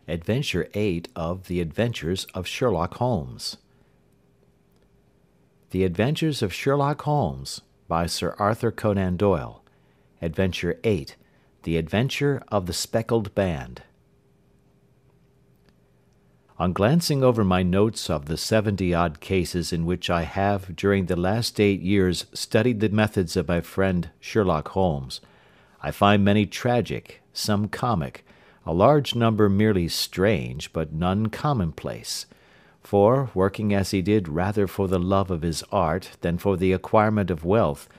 Adventure 8 of The Adventures of Sherlock Holmes. The Adventures of Sherlock Holmes by Sir Arthur Conan Doyle. Adventure 8. The Adventure of the Speckled Band. On glancing over my notes of the 70-odd cases in which I have during the last 8 years studied the methods of my friend Sherlock Holmes, I find many tragic, some comic, a large number merely strange, but none commonplace. For, working as he did rather for the love of his art than for the acquirement of wealth,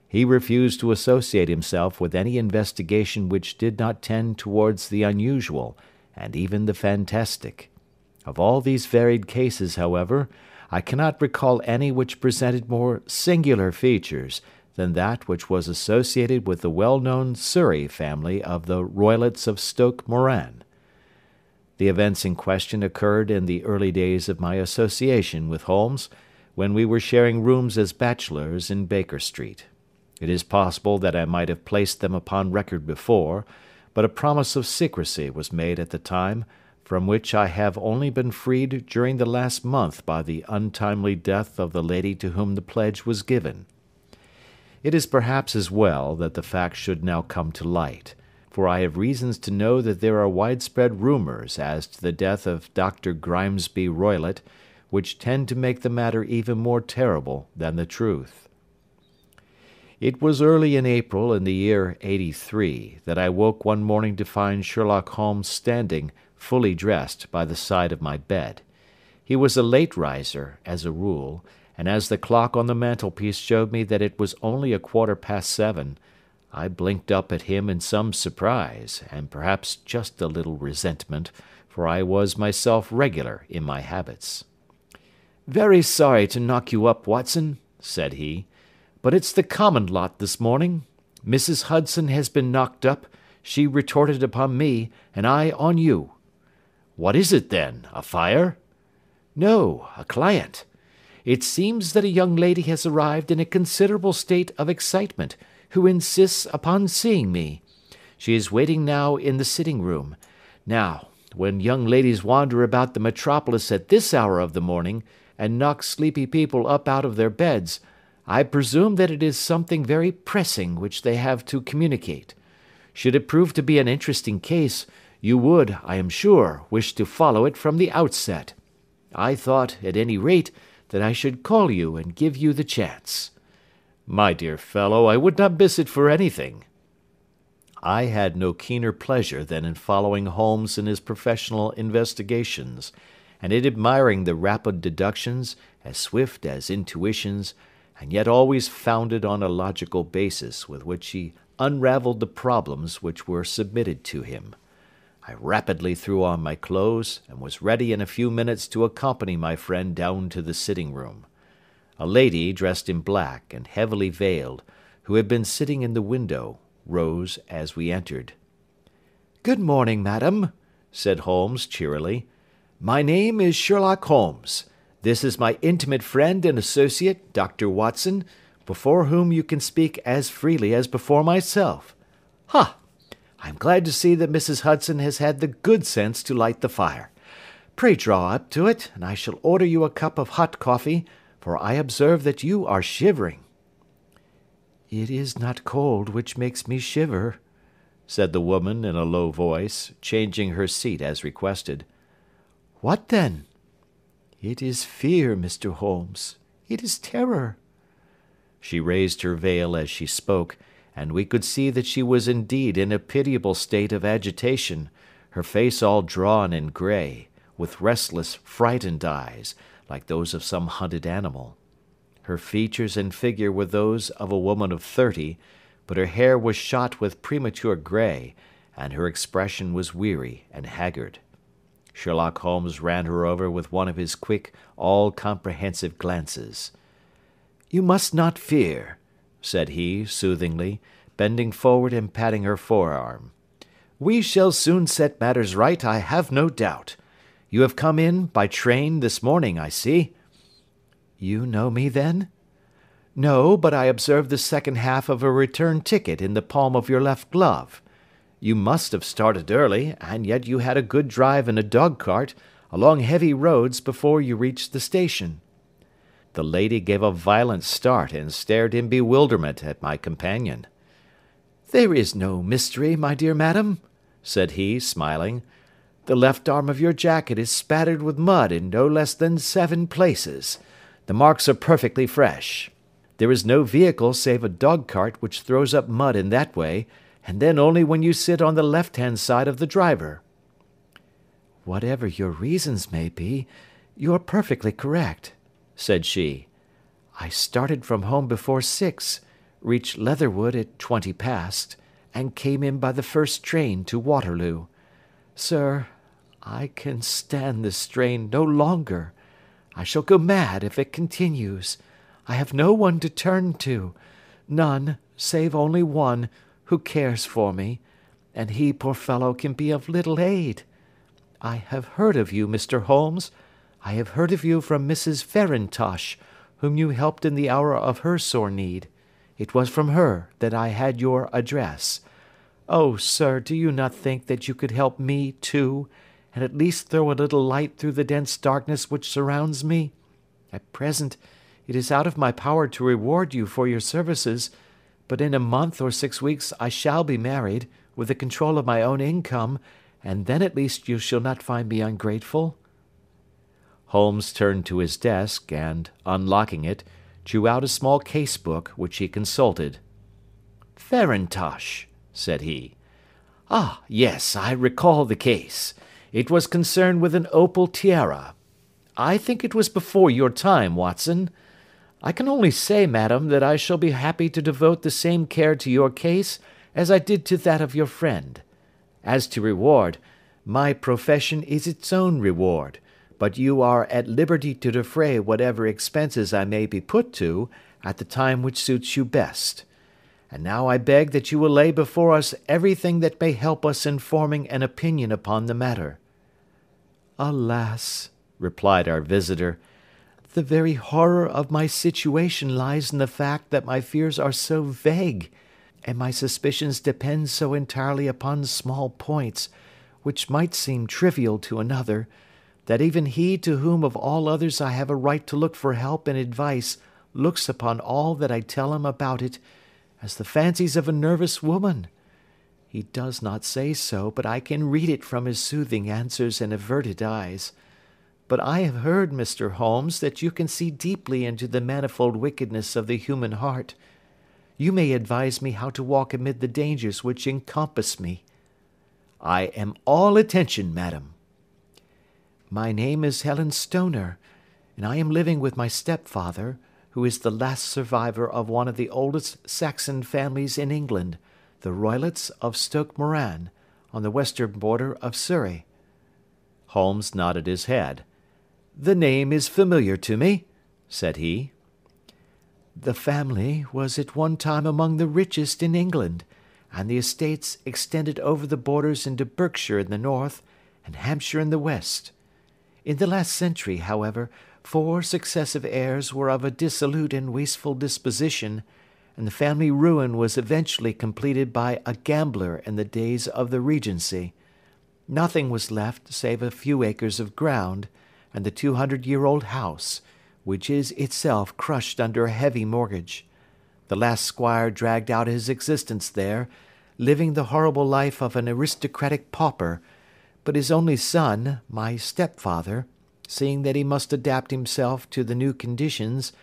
he refused to associate himself with any investigation which did not tend towards the unusual, and even the fantastic. Of all these varied cases, however, I cannot recall any which presented more singular features than that which was associated with the well-known Surrey family of the Roylotts of Stoke Moran. The events in question occurred in the early days of my association with Holmes, when we were sharing rooms as bachelors in Baker Street. It is possible that I might have placed them upon record before, but a promise of secrecy was made at the time, from which I have only been freed during the last month by the untimely death of the lady to whom the pledge was given. It is perhaps as well that the fact should now come to light, for I have reasons to know that there are widespread rumours as to the death of Dr. Grimesby Roylott, which tend to make the matter even more terrible than the truth. It was early in April in the year '83 that I woke one morning to find Sherlock Holmes standing, fully dressed, by the side of my bed. He was a late riser, as a rule, and as the clock on the mantelpiece showed me that it was only 7:15, I blinked up at him in some surprise, and perhaps just a little resentment, for I was myself regular in my habits. "Very sorry to knock you up, Watson," said he, "but it's the common lot this morning. Mrs. Hudson has been knocked up, she retorted upon me, and I on you." "What is it, then? A fire?" "No, a client. It seems that a young lady has arrived in a considerable state of excitement, who insists upon seeing me. She is waiting now in the sitting-room. Now, when young ladies wander about the metropolis at this hour of the morning, and knock sleepy people up out of their beds, I presume that it is something very pressing which they have to communicate. Should it prove to be an interesting case, you would, I am sure, wish to follow it from the outset. I thought, at any rate, that I should call you and give you the chance." "My dear fellow, I would not miss it for anything." I had no keener pleasure than in following Holmes in his professional investigations, and in admiring the rapid deductions, as swift as intuitions, and yet always founded on a logical basis with which he unravelled the problems which were submitted to him. I rapidly threw on my clothes, and was ready in a few minutes to accompany my friend down to the sitting-room. A lady, dressed in black, and heavily veiled, who had been sitting in the window, rose as we entered. "Good morning, madam," said Holmes cheerily. "My name is Sherlock Holmes. This is my intimate friend and associate, Dr. Watson, before whom you can speak as freely as before myself. Ha! I am glad to see that Mrs. Hudson has had the good sense to light the fire. Pray draw up to it, and I shall order you a cup of hot coffee, for I observe that you are shivering." "It is not cold which makes me shiver," said the woman in a low voice, changing her seat as requested. "What then?" "It is fear, Mr. Holmes. It is terror." She raised her veil as she spoke, and we could see that she was indeed in a pitiable state of agitation, her face all drawn and grey, with restless, frightened eyes, like those of some hunted animal. Her features and figure were those of a woman of 30, but her hair was shot with premature grey, and her expression was weary and haggard. Sherlock Holmes ran her over with one of his quick, all-comprehensive glances. "You must not fear," said he, soothingly, bending forward and patting her forearm. "We shall soon set matters right, I have no doubt. You have come in by train this morning, I see." "You know me, then?" "No, but I observed the second half of a return ticket in the palm of your left glove. You must have started early, and yet you had a good drive in a dog-cart, along heavy roads before you reached the station." The lady gave a violent start and stared in bewilderment at my companion. "There is no mystery, my dear madam," said he, smiling. "The left arm of your jacket is spattered with mud in no less than 7 places. The marks are perfectly fresh. There is no vehicle save a dog-cart which throws up mud in that way, and then only when you sit on the left-hand side of the driver." "Whatever your reasons may be, you are perfectly correct," said she. "I started from home before 6, reached Leatherwood at 20 past, and came in by the first train to Waterloo. Sir, I can stand this strain no longer. I shall go mad if it continues. I have no one to turn to, none, save only one, who cares for me, and he, poor fellow, can be of little aid. I have heard of you, Mr. Holmes. I have heard of you from Mrs. Farintosh, whom you helped in the hour of her sore need. It was from her that I had your address. Oh, sir, do you not think that you could help me, too, and at least throw a little light through the dense darkness which surrounds me? At present, it is out of my power to reward you for your services, but in a month or 6 weeks I shall be married, with the control of my own income, and then at least you shall not find me ungrateful." Holmes turned to his desk, and, unlocking it, drew out a small case-book, which he consulted. "Farintosh," said he. "Ah, yes, I recall the case. It was concerned with an opal tiara. I think it was before your time, Watson. I can only say, madam, that I shall be happy to devote the same care to your case as I did to that of your friend. As to reward, my profession is its own reward, but you are at liberty to defray whatever expenses I may be put to at the time which suits you best. And now I beg that you will lay before us everything that may help us in forming an opinion upon the matter." "Alas," replied our visitor, "the very horror of my situation lies in the fact that my fears are so vague, and my suspicions depend so entirely upon small points, which might seem trivial to another, that even he to whom of all others I have a right to look for help and advice looks upon all that I tell him about it as the fancies of a nervous woman. He does not say so, but I can read it from his soothing answers and averted eyes. But I have heard, Mr. Holmes, that you can see deeply into the manifold wickedness of the human heart. You may advise me how to walk amid the dangers which encompass me." "I am all attention, madam." "My name is Helen Stoner, and I am living with my stepfather, who is the last survivor of one of the oldest Saxon families in England, the Roylotts of Stoke Moran, on the western border of Surrey." Holmes nodded his head. "The name is familiar to me," said he. "The family was at one time among the richest in England, and the estates extended over the borders into Berkshire in the north, and Hampshire in the west. In the last century, however, 4 successive heirs were of a dissolute and wasteful disposition, and the family ruin was eventually completed by a gambler in the days of the Regency. Nothing was left save a few acres of ground, and the 200-year-old house, which is itself crushed under a heavy mortgage. The last squire dragged out his existence there, living the horrible life of an aristocratic pauper, but his only son, my stepfather, seeing that he must adapt himself to the new conditions,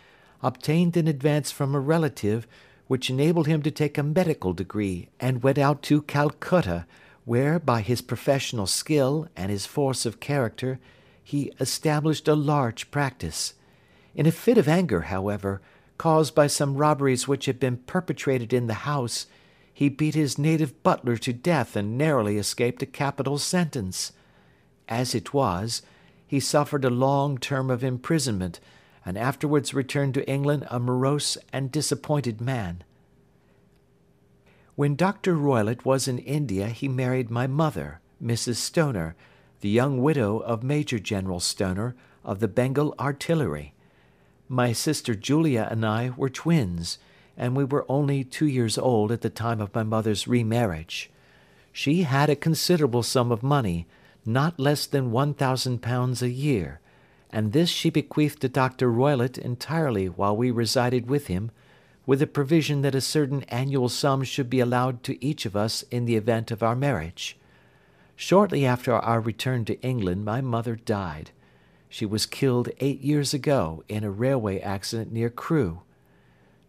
obtained an advance from a relative which enabled him to take a medical degree and went out to Calcutta, where, by his professional skill and his force of character, he established a large practice. In a fit of anger, however, caused by some robberies which had been perpetrated in the house, he beat his native butler to death and narrowly escaped a capital sentence. As it was, he suffered a long term of imprisonment, and afterwards returned to England a morose and disappointed man. When Dr. Roylott was in India he married my mother, Mrs. Stoner, the young widow of Major General Stoner, of the Bengal Artillery. My sister Julia and I were twins, and we were only 2 years old at the time of my mother's remarriage. She had a considerable sum of money, not less than £1,000 a year, and this she bequeathed to Dr. Roylott entirely while we resided with him, with the provision that a certain annual sum should be allowed to each of us in the event of our marriage. Shortly after our return to England my mother died. She was killed 8 years ago in a railway accident near Crewe.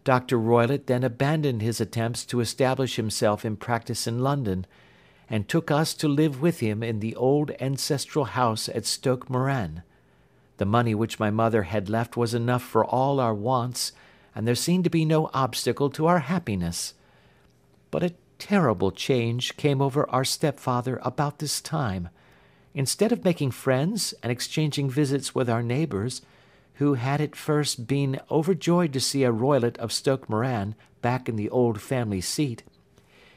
Dr. Roylott then abandoned his attempts to establish himself in practice in London, and took us to live with him in the old ancestral house at Stoke Moran. The money which my mother had left was enough for all our wants, and there seemed to be no obstacle to our happiness. But a terrible change came over our stepfather about this time. Instead of making friends and exchanging visits with our neighbours, who had at first been overjoyed to see a Roylott of Stoke Moran back in the old family seat,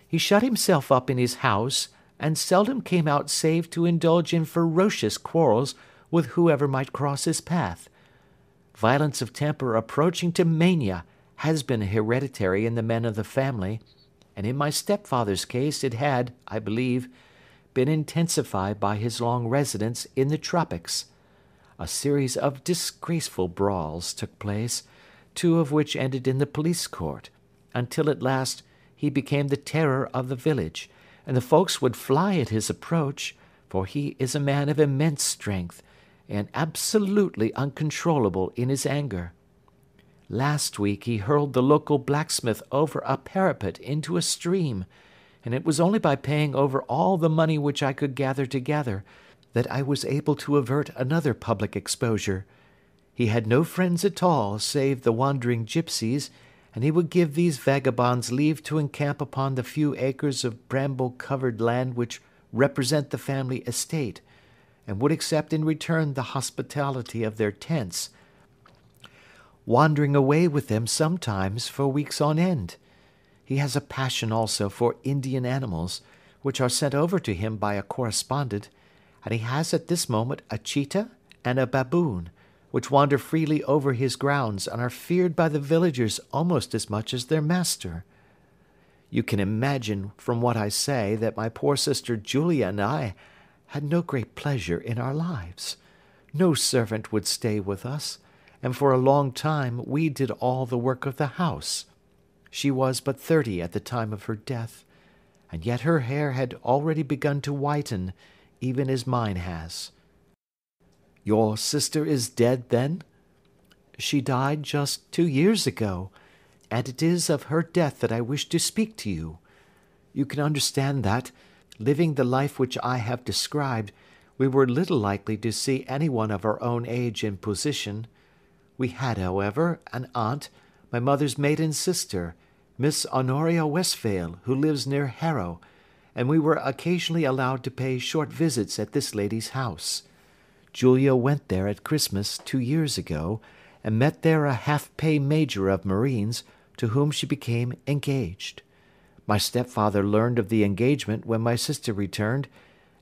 he shut himself up in his house, and seldom came out save to indulge in ferocious quarrels with whoever might cross his path. Violence of temper approaching to mania has been hereditary in the men of the family, and in my stepfather's case it had, I believe, been intensified by his long residence in the tropics. A series of disgraceful brawls took place, 2 of which ended in the police court, until at last he became the terror of the village, and the folks would fly at his approach, for he is a man of immense strength, and absolutely uncontrollable in his anger. Last week he hurled the local blacksmith over a parapet into a stream, and it was only by paying over all the money which I could gather together that I was able to avert another public exposure. He had no friends at all save the wandering gipsies, and he would give these vagabonds leave to encamp upon the few acres of bramble-covered land which represent the family estate, and would accept in return the hospitality of their tents, wandering away with them sometimes for weeks on end. He has a passion also for Indian animals, which are sent over to him by a correspondent, and he has at this moment a cheetah and a baboon, which wander freely over his grounds and are feared by the villagers almost as much as their master. You can imagine from what I say that my poor sister Julia and I had no great pleasure in our lives. No servant would stay with us, and for a long time we did all the work of the house. She was but 30 at the time of her death, and yet her hair had already begun to whiten, even as mine has. Your sister is dead, then? She died just 2 years ago, and it is of her death that I wish to speak to you. You can understand that, living the life which I have described, we were little likely to see anyone of our own age and position. We had, however, an aunt, my mother's maiden sister, Miss Honoria Westphail, who lives near Harrow, and we were occasionally allowed to pay short visits at this lady's house. Julia went there at Christmas 2 years ago, and met there a half-pay major of marines, to whom she became engaged. My stepfather learned of the engagement when my sister returned,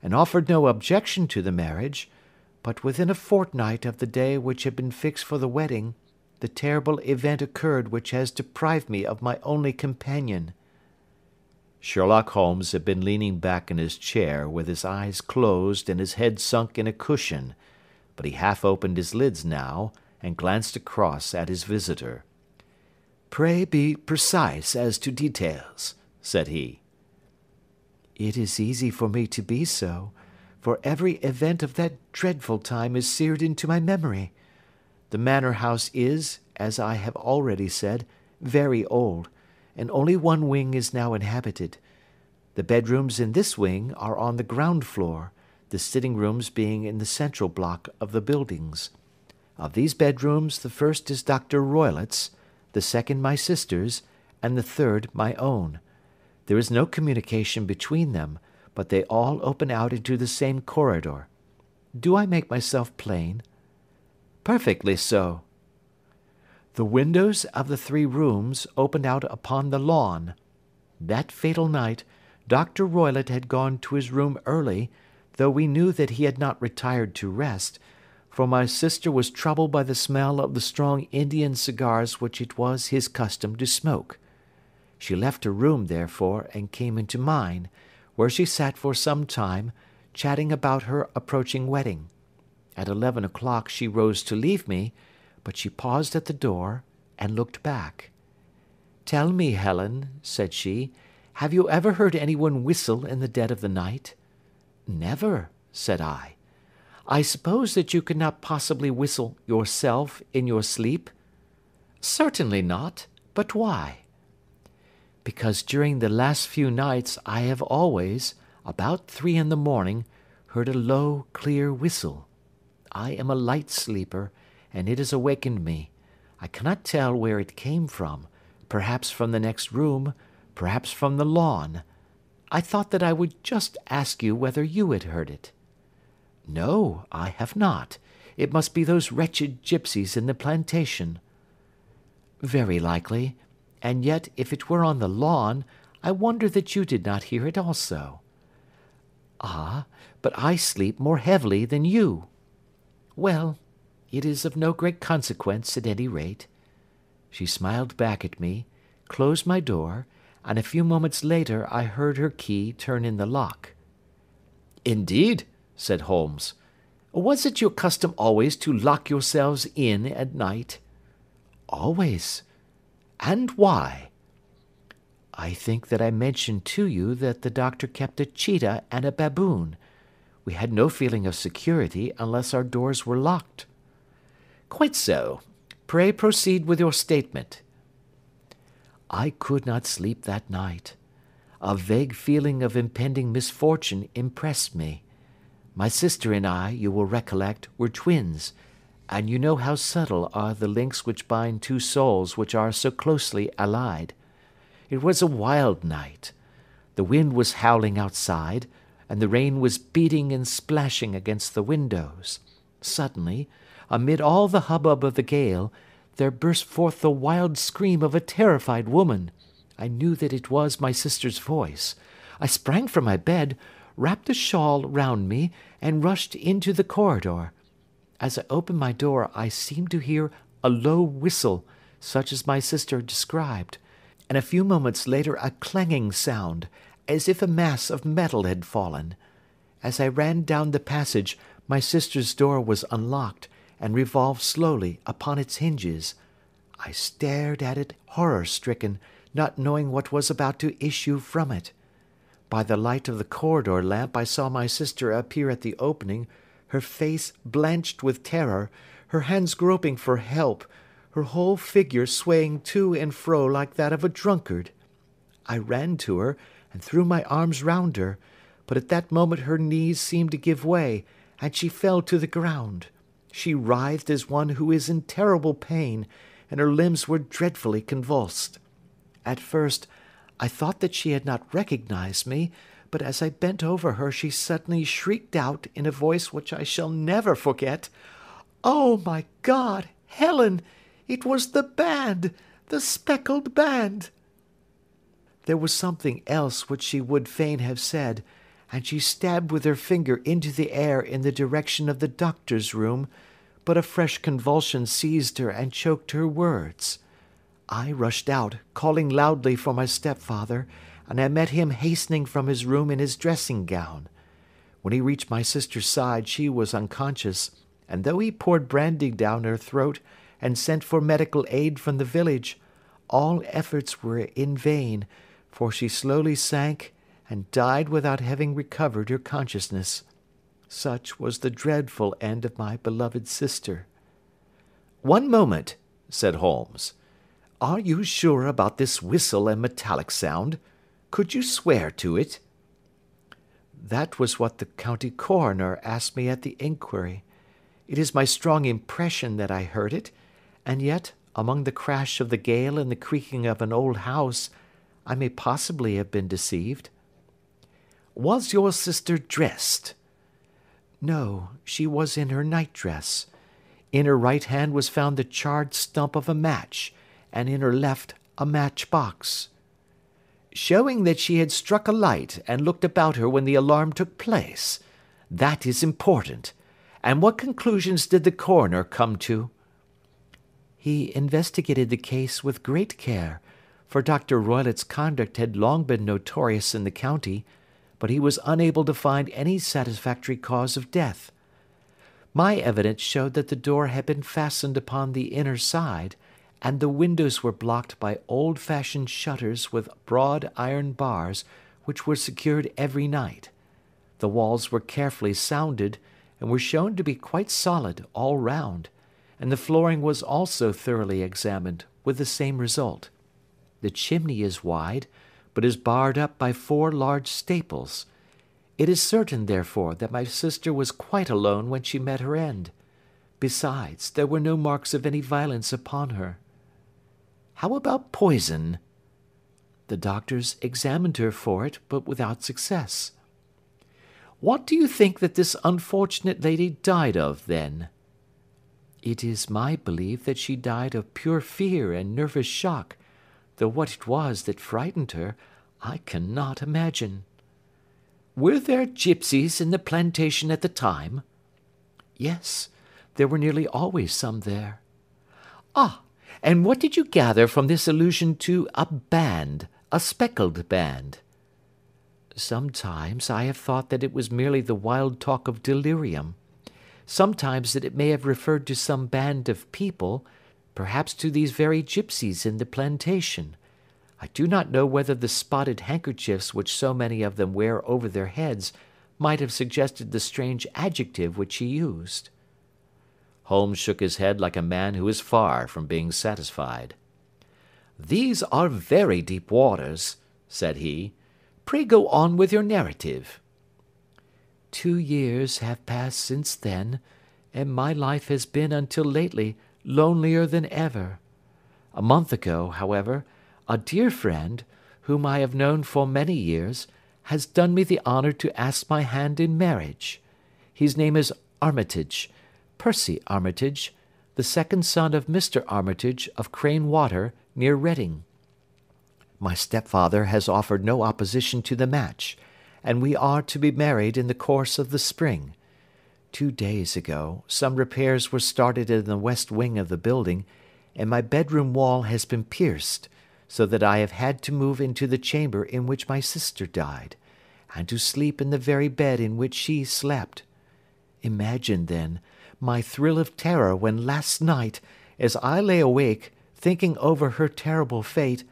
and offered no objection to the marriage, but within a fortnight of the day which had been fixed for the wedding, the terrible event occurred which has deprived me of my only companion." Sherlock Holmes had been leaning back in his chair with his eyes closed and his head sunk in a cushion, but he half opened his lids now and glanced across at his visitor. "Pray be precise as to details," said he. "It is easy for me to be so, for every event of that dreadful time is seared into my memory. The manor house is, as I have already said, very old, and only one wing is now inhabited. The bedrooms in this wing are on the ground floor, the sitting rooms being in the central block of the buildings. Of these bedrooms, the first is Dr. Roylott's, the second my sister's, and the third my own. There is no communication between them, but they all open out into the same corridor. Do I make myself plain?" "Perfectly so." "The windows of the 3 rooms opened out upon the lawn. That fatal night, Dr. Roylott had gone to his room early, though we knew that he had not retired to rest, for my sister was troubled by the smell of the strong Indian cigars which it was his custom to smoke. She left her room, therefore, and came into mine, where she sat for some time, chatting about her approaching wedding. At 11 o'clock she rose to leave me, but she paused at the door and looked back. "Tell me, Helen," said she, "have you ever heard anyone whistle in the dead of the night?" "Never," said I. "I suppose that you could not possibly whistle yourself in your sleep?" "Certainly not. But why?" "Because during the last few nights I have always, about 3 in the morning, heard a low, clear whistle. I am a light sleeper, and it has awakened me. I cannot tell where it came from, perhaps from the next room, perhaps from the lawn. I thought that I would just ask you whether you had heard it." "No, I have not. It must be those wretched gypsies in the plantation." "Very likely, and yet if it were on the lawn, I wonder that you did not hear it also." "Ah, but I sleep more heavily than you." "Well, it is of no great consequence at any rate." She smiled back at me, closed my door, and a few moments later I heard her key turn in the lock. "Indeed," said Holmes. "Was it your custom always to lock yourselves in at night?" "Always." "And why?" "I think that I mentioned to you that the doctor kept a cheetah and a baboon. We had no feeling of security unless our doors were locked." "Quite so. Pray proceed with your statement." "I could not sleep that night. A vague feeling of impending misfortune impressed me. My sister and I, you will recollect, were twins, and you know how subtle are the links which bind two souls which are so closely allied. It was a wild night. The wind was howling outside, and the rain was beating and splashing against the windows. Suddenly, amid all the hubbub of the gale, there burst forth the wild scream of a terrified woman. I knew that it was my sister's voice. I sprang from my bed, wrapped a shawl round me, and rushed into the corridor. As I opened my door, I seemed to hear a low whistle, such as my sister described, and a few moments later a clanging sound, as if a mass of metal had fallen. As I ran down the passage, my sister's door was unlocked, and revolved slowly upon its hinges. I stared at it horror-stricken, not knowing what was about to issue from it. By the light of the corridor lamp I saw my sister appear at the opening, her face blanched with terror, her hands groping for help, her whole figure swaying to and fro like that of a drunkard. I ran to her, and threw my arms round her, but at that moment her knees seemed to give way, and she fell to the ground. She writhed as one who is in terrible pain, and her limbs were dreadfully convulsed. At first, I thought that she had not recognized me, but as I bent over her she suddenly shrieked out in a voice which I shall never forget, "Oh, my God, Helen! It was the band! The Speckled Band!" There was something else which she would fain have said, and she stabbed with her finger into the air in the direction of the doctor's room, but a fresh convulsion seized her and choked her words. I rushed out, calling loudly for my stepfather, and I met him hastening from his room in his dressing gown. When he reached my sister's side she was unconscious, and though he poured brandy down her throat and sent for medical aid from the village, all efforts were in vain, for she slowly sank and died without having recovered her consciousness. Such was the dreadful end of my beloved sister. "One moment," said Holmes. "Are you sure about this whistle and metallic sound? Could you swear to it?" "That was what the county coroner asked me at the inquiry. It is my strong impression that I heard it, and yet, among the crash of the gale and the creaking of an old house, I may possibly have been deceived." "Was your sister dressed?" "No, she was in her nightdress. In her right hand was found the charred stump of a match, and in her left a matchbox." "Showing that she had struck a light and looked about her when the alarm took place. That is important. And what conclusions did the coroner come to?" "He investigated the case with great care, for Dr. Roylott's conduct had long been notorious in the county, but he was unable to find any satisfactory cause of death. My evidence showed that the door had been fastened upon the inner side, and the windows were blocked by old-fashioned shutters with broad iron bars, which were secured every night. The walls were carefully sounded, and were shown to be quite solid all round, and the flooring was also thoroughly examined, with the same result. The chimney is wide, but is barred up by 4 large staples. It is certain, therefore, that my sister was quite alone when she met her end. Besides, there were no marks of any violence upon her. How about poison? The doctors examined her for it, but without success. What do you think that this unfortunate lady died of, then? It is my belief that she died of pure fear and nervous shock, though what it was that frightened her, I cannot imagine. Were there gipsies in the plantation at the time? Yes, there were nearly always some there. Ah, and what did you gather from this allusion to a band, a speckled band? Sometimes I have thought that it was merely the wild talk of delirium. Sometimes that it may have referred to some band of people, perhaps to these very gipsies in the plantation. I do not know whether the spotted handkerchiefs which so many of them wear over their heads might have suggested the strange adjective which he used. Holmes shook his head like a man who is far from being satisfied. "These are very deep waters," said he. "Pray go on with your narrative." 2 years have passed since then, and my life has been until lately lonelier than ever. A month ago, however, a dear friend, whom I have known for many years, has done me the honour to ask my hand in marriage. His name is Armitage, Percy Armitage, the second son of Mr. Armitage of Crane Water, near Reading. My stepfather has offered no opposition to the match, and we are to be married in the course of the spring. 2 days ago, some repairs were started in the west wing of the building, and my bedroom wall has been pierced, so that I have had to move into the chamber in which my sister died, and to sleep in the very bed in which she slept. Imagine, then, my thrill of terror when last night, as I lay awake, thinking over her terrible fate,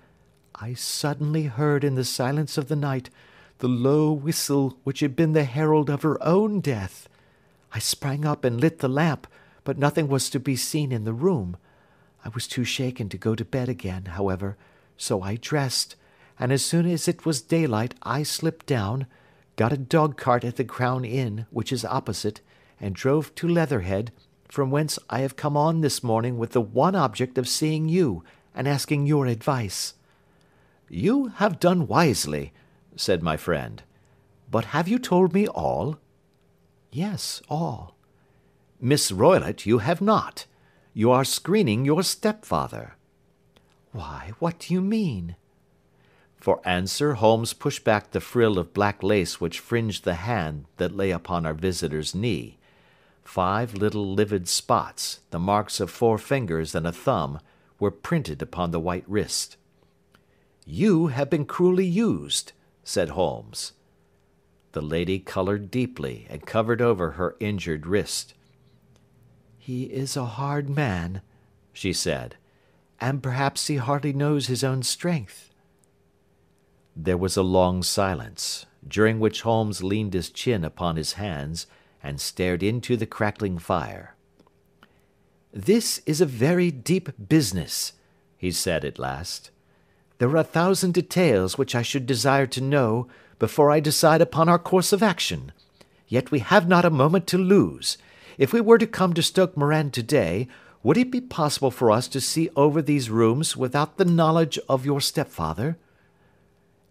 I suddenly heard in the silence of the night the low whistle which had been the herald of her own death. I sprang up and lit the lamp, but nothing was to be seen in the room. I was too shaken to go to bed again, however, so I dressed, and as soon as it was daylight I slipped down, got a dog-cart at the Crown Inn, which is opposite, and drove to Leatherhead, from whence I have come on this morning with the one object of seeing you and asking your advice." "You have done wisely," said my friend. "But have you told me all?" "Yes, all." "Miss Roylott, you have not. You are screening your stepfather." "Why, what do you mean?" For answer, Holmes pushed back the frill of black lace which fringed the hand that lay upon our visitor's knee. 5 little livid spots, the marks of 4 fingers and a thumb, were printed upon the white wrist. "You have been cruelly used," said Holmes. The lady coloured deeply and covered over her injured wrist. "He is a hard man," she said, "and perhaps he hardly knows his own strength." There was a long silence, during which Holmes leaned his chin upon his hands and stared into the crackling fire. "This is a very deep business," he said at last. "There are 1,000 details which I should desire to know before I decide upon our course of action. Yet we have not a moment to lose. If we were to come to Stoke Moran today, would it be possible for us to see over these rooms without the knowledge of your stepfather?"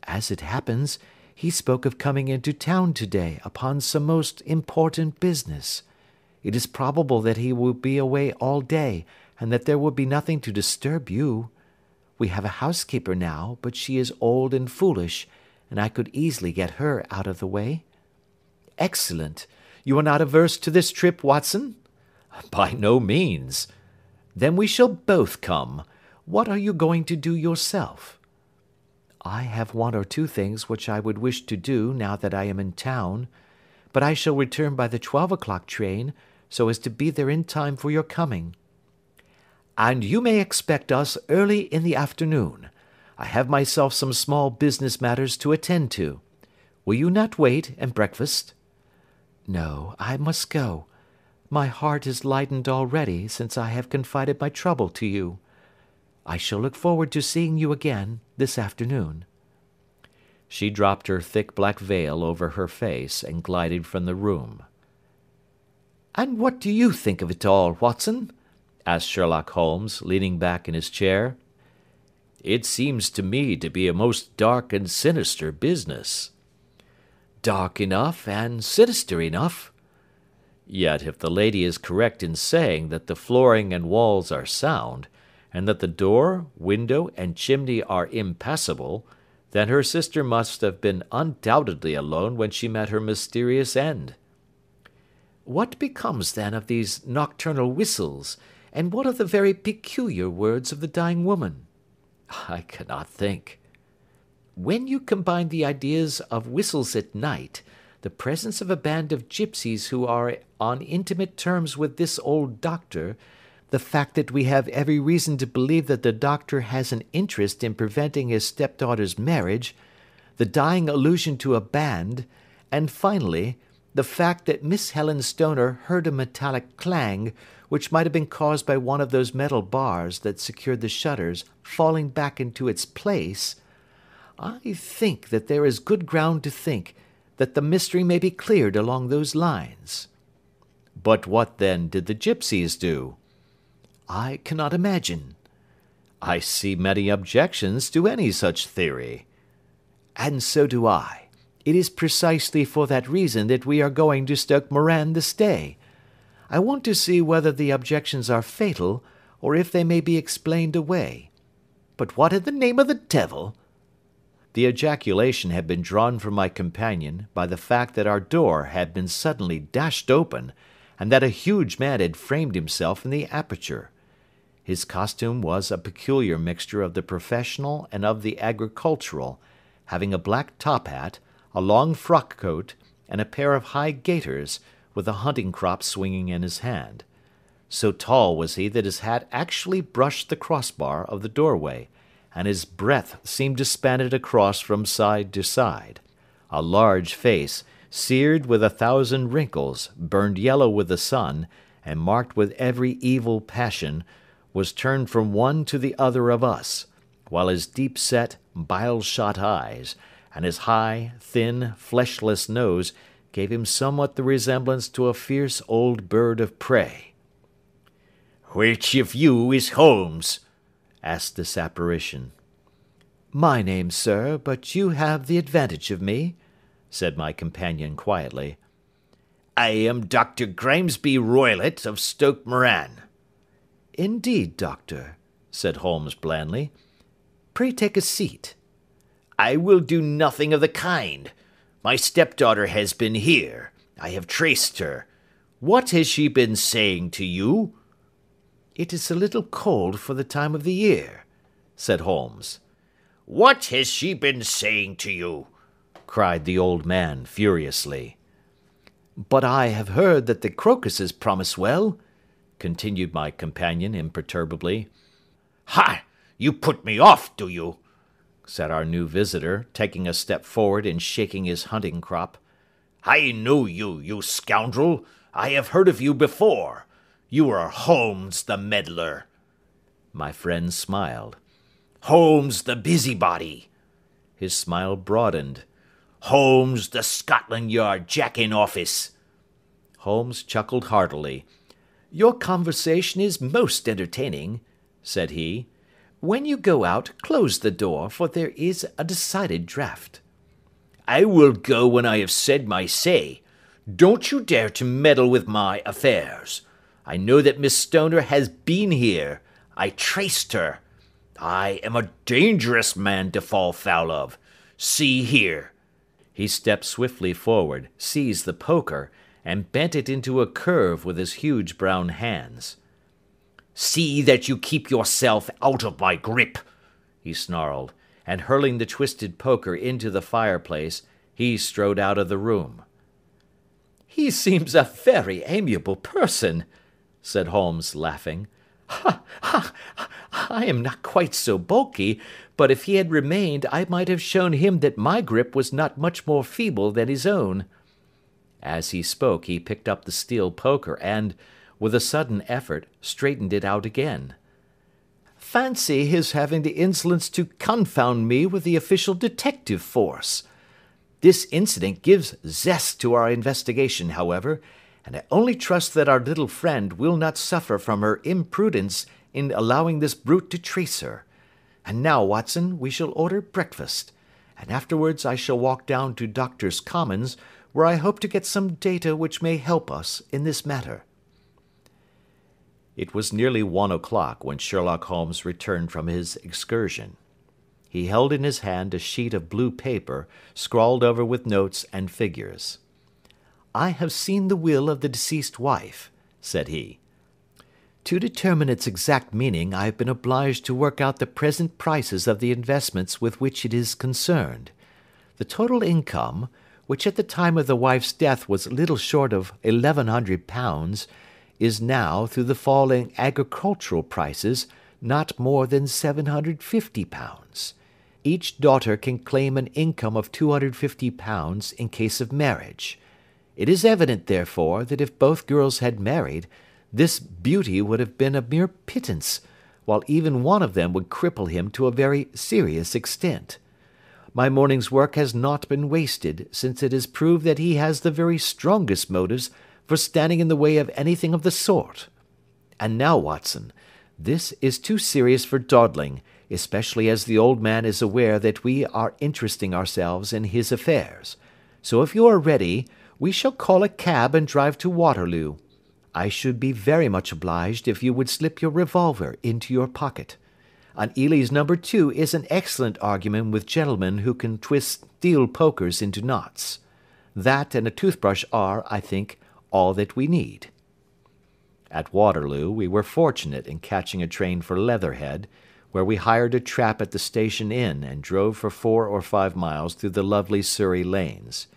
"As it happens, he spoke of coming into town today upon some most important business. It is probable that he will be away all day, and that there will be nothing to disturb you. We have a housekeeper now, but she is old and foolish, and I could easily get her out of the way." "Excellent. You are not averse to this trip, Watson?" "By no means." "Then we shall both come. What are you going to do yourself?" I have one or two things which I would wish to do now that I am in town, but I shall return by the 12 o'clock train, so as to be there in time for your coming. And you may expect us early in the afternoon. I have myself some small business matters to attend to. Will you not wait and breakfast? No, I must go. My heart is lightened already since I have confided my trouble to you. I shall look forward to seeing you again this afternoon. She dropped her thick black veil over her face and glided from the room. "And what do you think of it all, Watson?" asked Sherlock Holmes, leaning back in his chair. "It seems to me to be a most dark and sinister business." "Dark enough and sinister enough." "Yet if the lady is correct in saying that the flooring and walls are sound, and that the door, window, and chimney are impassable, then her sister must have been undoubtedly alone when she met her mysterious end." "What becomes then of these nocturnal whistles, and what of the very peculiar words of the dying woman?" "I cannot think." "When you combine the ideas of whistles at night, the presence of a band of gipsies who are on intimate terms with this old doctor, the fact that we have every reason to believe that the doctor has an interest in preventing his stepdaughter's marriage, the dying allusion to a band, and finally, the fact that Miss Helen Stoner heard a metallic clang, which might have been caused by one of those metal bars that secured the shutters falling back into its place, I think that there is good ground to think that the mystery may be cleared along those lines." "But what, then, did the gipsies do?" "I cannot imagine." "I see many objections to any such theory." "And so do I. It is precisely for that reason that we are going to Stoke Moran this day. I want to see whether the objections are fatal, or if they may be explained away. But what in the name of the devil—" The ejaculation had been drawn from my companion by the fact that our door had been suddenly dashed open, and that a huge man had framed himself in the aperture. His costume was a peculiar mixture of the professional and of the agricultural, having a black top hat, a long frock coat, and a pair of high gaiters, with a hunting crop swinging in his hand. So tall was he that his hat actually brushed the crossbar of the doorway, and his breadth seemed to span it across from side to side. A large face, seared with 1,000 wrinkles, burned yellow with the sun, and marked with every evil passion, was turned from one to the other of us, while his deep-set, bile-shot eyes, and his high, thin, fleshless nose gave him somewhat the resemblance to a fierce old bird of prey. "Which of you is Holmes?" asked this apparition. "My name, sir, but you have the advantage of me," said my companion quietly. "I am Dr. Grimesby Roylott of Stoke Moran." "Indeed, doctor," said Holmes blandly. "Pray take a seat." "I will do nothing of the kind. My stepdaughter has been here. I have traced her. What has she been saying to you?" "It is a little cold for the time of the year," said Holmes. "What has she been saying to you?" cried the old man furiously. "But I have heard that the crocuses promise well," continued my companion imperturbably. "Ha! You put me off, do you?" said our new visitor, taking a step forward and shaking his hunting crop. "I know you, you scoundrel. I have heard of you before. You are Holmes the meddler." My friend smiled. "Holmes the busybody." His smile broadened. "Holmes the Scotland Yard Jack-in-Office." Holmes chuckled heartily. "Your conversation is most entertaining," said he. "When you go out, close the door, for there is a decided draught." "I will go when I have said my say. Don't you dare to meddle with my affairs. I know that Miss Stoner has been here. I traced her. I am a dangerous man to fall foul of. See here." He stepped swiftly forward, seized the poker, and bent it into a curve with his huge brown hands. "See that you keep yourself out of my grip," he snarled. and hurling the twisted poker into the fireplace, he strode out of the room. "He seems a very amiable person," said Holmes, laughing. "Ha, ha! I am not quite so bulky, but if he had remained, I might have shown him that my grip was not much more feeble than his own." As he spoke, he picked up the steel poker and, with a sudden effort, straightened it out again. "Fancy his having the insolence to confound me with the official detective force! This incident gives zest to our investigation, however, and I only trust that our little friend will not suffer from her imprudence in allowing this brute to trace her. And now, Watson, we shall order breakfast, and afterwards I shall walk down to Doctors' Commons, where I hope to get some data which may help us in this matter." It was nearly 1 o'clock when Sherlock Holmes returned from his excursion. He held in his hand a sheet of blue paper, scrawled over with notes and figures. "I have seen the will of the deceased wife," said he. "To determine its exact meaning, I have been obliged to work out the present prices of the investments with which it is concerned. The total income, which at the time of the wife's death was little short of £1,100, is now, through the fall in agricultural prices, not more than £750. Each daughter can claim an income of £250 in case of marriage. It is evident, therefore, that if both girls had married, this beauty would have been a mere pittance, while even one of them would cripple him to a very serious extent. My morning's work has not been wasted, since it has proved that he has the very strongest motives for standing in the way of anything of the sort. And now, Watson, this is too serious for dawdling, especially as the old man is aware that we are interesting ourselves in his affairs. So if you are ready, we shall call a cab and drive to Waterloo. I should be very much obliged if you would slip your revolver into your pocket. An Ely's No. 2 is an excellent argument with gentlemen who can twist steel pokers into knots. That and a toothbrush are, I think, all that we need." At Waterloo we were fortunate in catching a train for Leatherhead, where we hired a trap at the station inn and drove for 4 or 5 miles through the lovely Surrey lanes.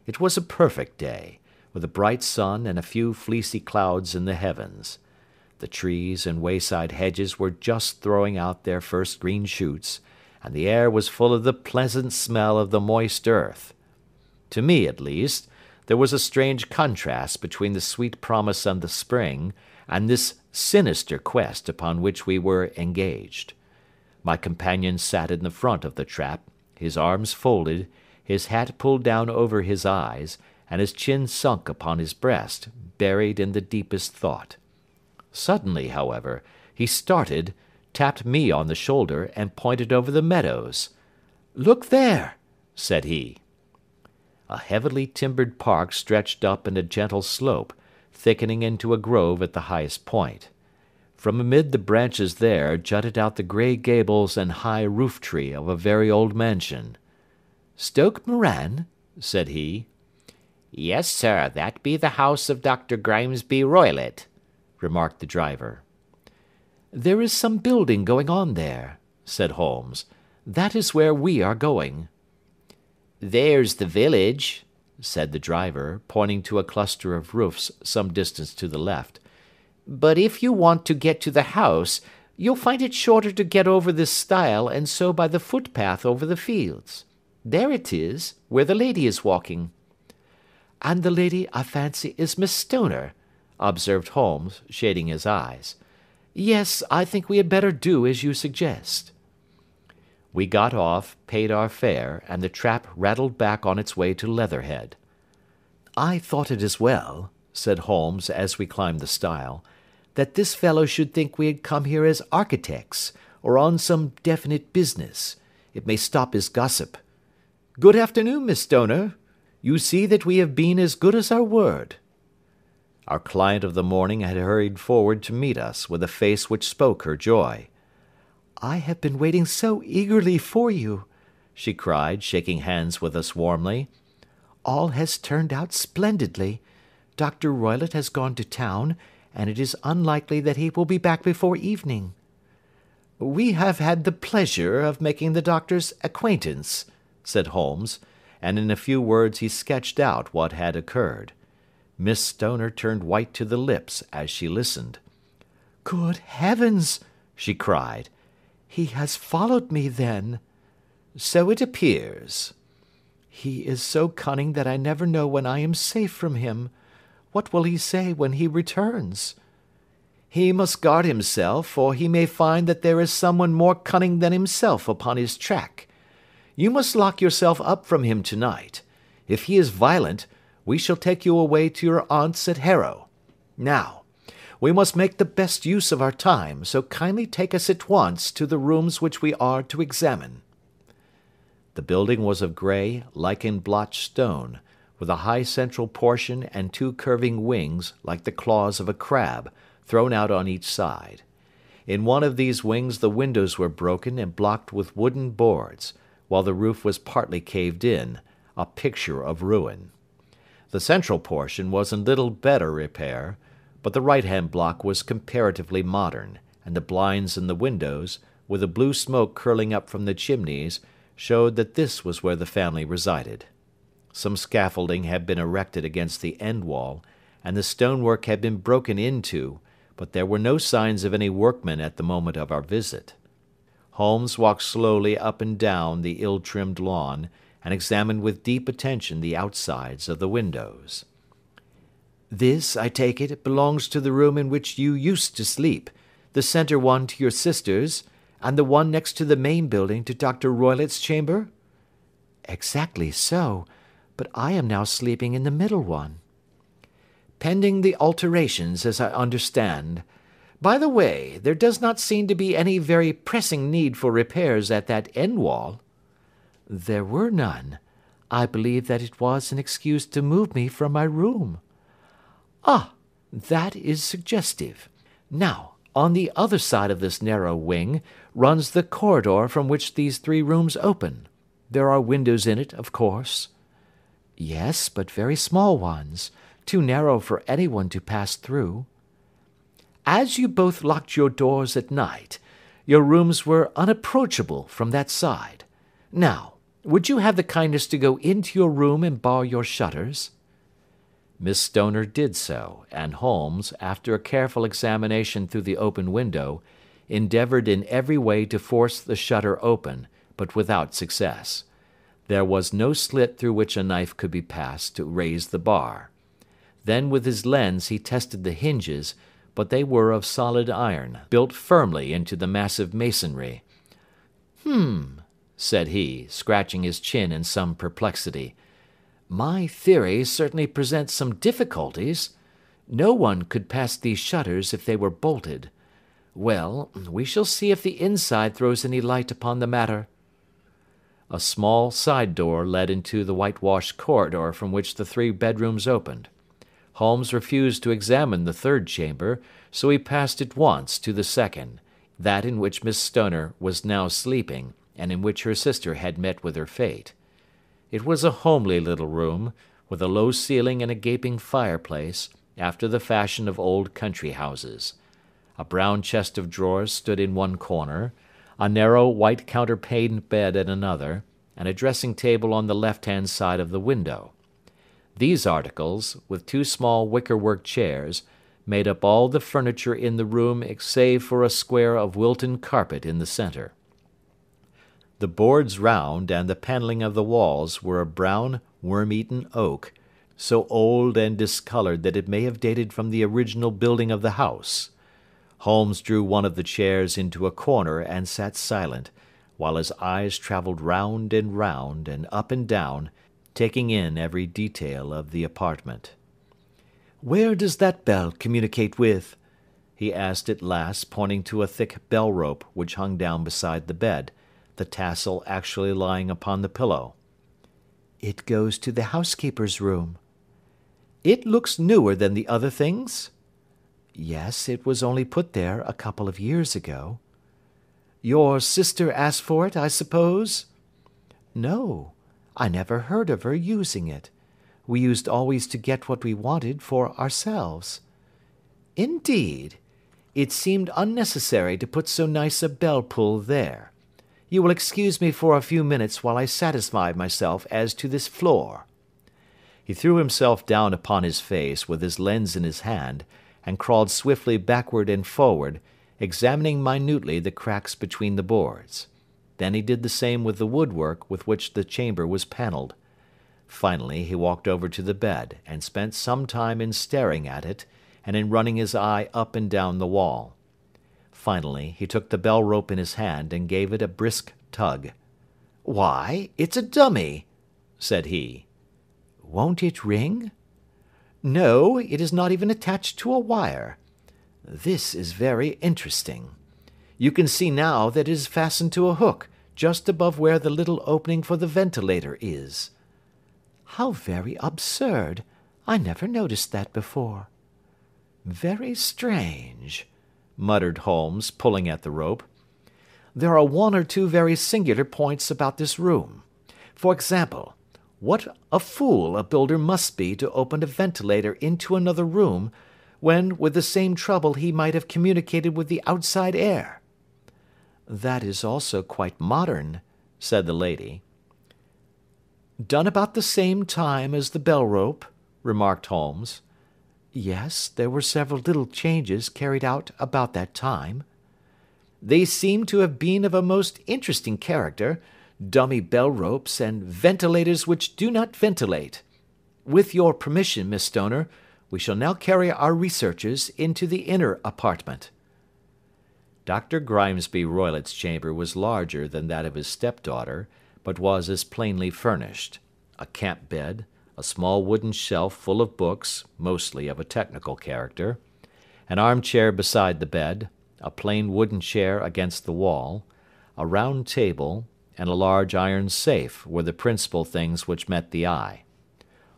It was a perfect day, with a bright sun and a few fleecy clouds in the heavens. The trees and wayside hedges were just throwing out their first green shoots, and the air was full of the pleasant smell of the moist earth. To me, at least, there was a strange contrast between the sweet promise of the spring and this sinister quest upon which we were engaged. My companion sat in the front of the trap, his arms folded, his hat pulled down over his eyes, and his chin sunk upon his breast, buried in the deepest thought. Suddenly, however, he started, tapped me on the shoulder, and pointed over the meadows. "Look there," said he. A heavily timbered park stretched up in a gentle slope, thickening into a grove at the highest point. From amid the branches there jutted out the grey gables and high roof-tree of a very old mansion. "Stoke Moran?" said he. "Yes, sir, that be the house of Dr. Grimesby Roylott," remarked the driver. "There is some building going on there," said Holmes. "That is where we are going." "There's the village," said the driver, pointing to a cluster of roofs some distance to the left. "But if you want to get to the house, you'll find it shorter to get over this stile and so by the footpath over the fields. There it is, where the lady is walking." "And the lady, I fancy, is Miss Stoner," observed Holmes, shading his eyes. "Yes, I think we had better do as you suggest." We got off, paid our fare, and the trap rattled back on its way to Leatherhead. "I thought it as well," said Holmes as we climbed the stile, "that this fellow should think we had come here as architects, or on some definite business. It may stop his gossip. Good afternoon, Miss Stoner. You see that we have been as good as our word." Our client of the morning had hurried forward to meet us with a face which spoke her joy. "I have been waiting so eagerly for you," she cried, shaking hands with us warmly. "All has turned out splendidly. Dr. Roylott has gone to town, and it is unlikely that he will be back before evening." "We have had the pleasure of making the doctor's acquaintance," said Holmes, and in a few words he sketched out what had occurred. Miss Stoner turned white to the lips as she listened. "Good heavens!" she cried. "He has followed me, then?" "So it appears." "He is so cunning that I never know when I am safe from him. What will he say when he returns?" "He must guard himself, for he may find that there is someone more cunning than himself upon his track. You must lock yourself up from him tonight. If he is violent, we shall take you away to your aunt's at Harrow. Now, we must make the best use of our time, so kindly take us at once to the rooms which we are to examine." The building was of grey, lichen-blotched stone, with a high central portion and two curving wings, like the claws of a crab, thrown out on each side. In one of these wings the windows were broken and blocked with wooden boards, while the roof was partly caved in, a picture of ruin. The central portion was in little better repair, but the right-hand block was comparatively modern, and the blinds in the windows, with the blue smoke curling up from the chimneys, showed that this was where the family resided. Some scaffolding had been erected against the end wall, and the stonework had been broken into, but there were no signs of any workmen at the moment of our visit. Holmes walked slowly up and down the ill-trimmed lawn, and examined with deep attention the outsides of the windows. "This, I take it, belongs to the room in which you used to sleep, the centre one to your sister's, and the one next to the main building to Dr. Roylott's chamber?" "Exactly so, but I am now sleeping in the middle one." "Pending the alterations, as I understand. By the way, there does not seem to be any very pressing need for repairs at that end wall." "There were none. I believe that it was an excuse to move me from my room." "Ah, that is suggestive. Now, on the other side of this narrow wing runs the corridor from which these three rooms open. There are windows in it, of course." "Yes, but very small ones, too narrow for anyone to pass through." "As you both locked your doors at night, your rooms were unapproachable from that side. Now, would you have the kindness to go into your room and bar your shutters?" Miss Stoner did so, and Holmes, after a careful examination through the open window, endeavoured in every way to force the shutter open, but without success. There was no slit through which a knife could be passed to raise the bar. Then with his lens he tested the hinges, but they were of solid iron, built firmly into the massive masonry. Said he, scratching his chin in some perplexity. "My theory certainly presents some difficulties. No one could pass these shutters if they were bolted. Well, we shall see if the inside throws any light upon the matter." A small side door led into the whitewashed corridor from which the three bedrooms opened. Holmes refused to examine the third chamber, so he passed at once to the second, that in which Miss Stoner was now sleeping, and in which her sister had met with her fate. It was a homely little room, with a low ceiling and a gaping fireplace, after the fashion of old country houses. A brown chest of drawers stood in one corner, a narrow white counterpaned bed in another, and a dressing-table on the left-hand side of the window. These articles, with two small wicker-work chairs, made up all the furniture in the room save for a square of Wilton carpet in the centre. The boards round and the panelling of the walls were of brown, worm-eaten oak, so old and discoloured that it may have dated from the original building of the house. Holmes drew one of the chairs into a corner and sat silent, while his eyes travelled round and up and down, taking in every detail of the apartment. "Where does that bell communicate with?" he asked at last, pointing to a thick bell-rope which hung down beside the bed, the tassel actually lying upon the pillow. "It goes to the housekeeper's room." "It looks newer than the other things?" "Yes, it was only put there a couple of years ago." "Your sister asked for it, I suppose?" "No, I never heard of her using it. We used always to get what we wanted for ourselves." "Indeed! it seemed unnecessary to put so nice a bell-pull there. You will excuse me for a few minutes while I satisfy myself as to this floor." He threw himself down upon his face with his lens in his hand, and crawled swiftly backward and forward, examining minutely the cracks between the boards. Then he did the same with the woodwork with which the chamber was panelled. Finally he walked over to the bed, and spent some time in staring at it, and in running his eye up and down the wall. Finally he took the bell rope in his hand and gave it a brisk tug. "Why, it's a dummy," said he. "Won't it ring?" "No, it is not even attached to a wire. This is very interesting. You can see now that it is fastened to a hook, just above where the little opening for the ventilator is." "How very absurd! I never noticed that before." "Very strange," muttered Holmes, pulling at the rope. "There are one or two very singular points about this room. For example, what a fool a builder must be to open a ventilator into another room, when with the same trouble he might have communicated with the outside air." "That is also quite modern," said the lady. "Done about the same time as the bell rope?" remarked Holmes. "Yes, there were several little changes carried out about that time." "They seem to have been of a most interesting character, dummy bell ropes, and ventilators which do not ventilate. With your permission, Miss Stoner, we shall now carry our researches into the inner apartment." Dr. Grimesby Roylott's chamber was larger than that of his stepdaughter, but was as plainly furnished. A camp bed, a small wooden shelf full of books, mostly of a technical character, an armchair beside the bed, a plain wooden chair against the wall, a round table, and a large iron safe were the principal things which met the eye.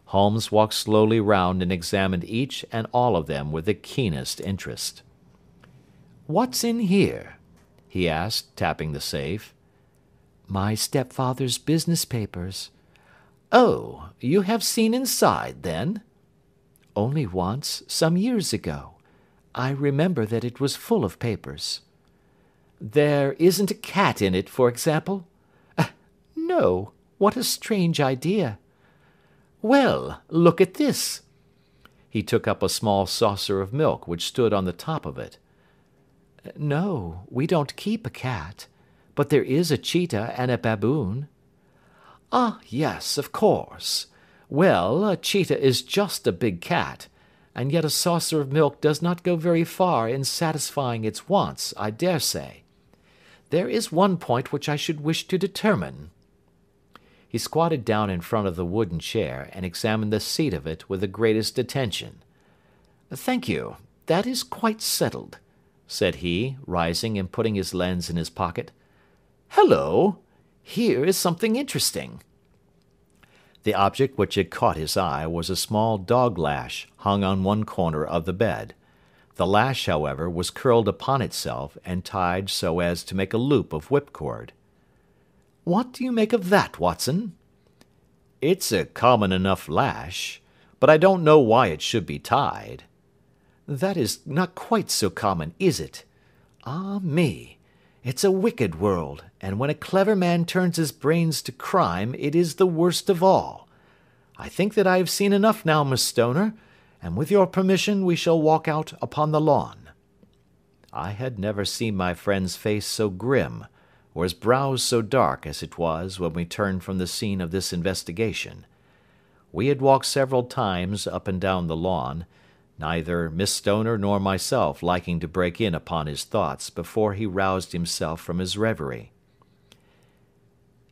Holmes walked slowly round and examined each and all of them with the keenest interest. "What's in here?" he asked, tapping the safe. "My stepfather's business papers." "Oh, you have seen inside, then?" "Only once, some years ago. I remember that it was full of papers." "There isn't a cat in it, for example?" "No. What a strange idea." "Well, look at this." He took up a small saucer of milk which stood on the top of it. "No, we don't keep a cat, but there is a cheetah and a baboon." "Ah, yes, of course. Well, a cheetah is just a big cat, and yet a saucer of milk does not go very far in satisfying its wants, I dare say. There is one point which I should wish to determine." He squatted down in front of the wooden chair, and examined the seat of it with the greatest attention. "Thank you, that is quite settled," said he, rising and putting his lens in his pocket. "Hello! Here is something interesting." The object which had caught his eye was a small dog lash hung on one corner of the bed. The lash, however, was curled upon itself, and tied so as to make a loop of whipcord. "What do you make of that, Watson?" "It's a common enough lash, but I don't know why it should be tied." "That is not quite so common, is it? Ah me! It's a wicked world, and when a clever man turns his brains to crime, it is the worst of all. I think that I have seen enough now, Miss Stoner, and with your permission we shall walk out upon the lawn." I had never seen my friend's face so grim, or his brows so dark as it was when we turned from the scene of this investigation. We had walked several times up and down the lawn, neither Miss Stoner nor myself liking to break in upon his thoughts before he roused himself from his reverie.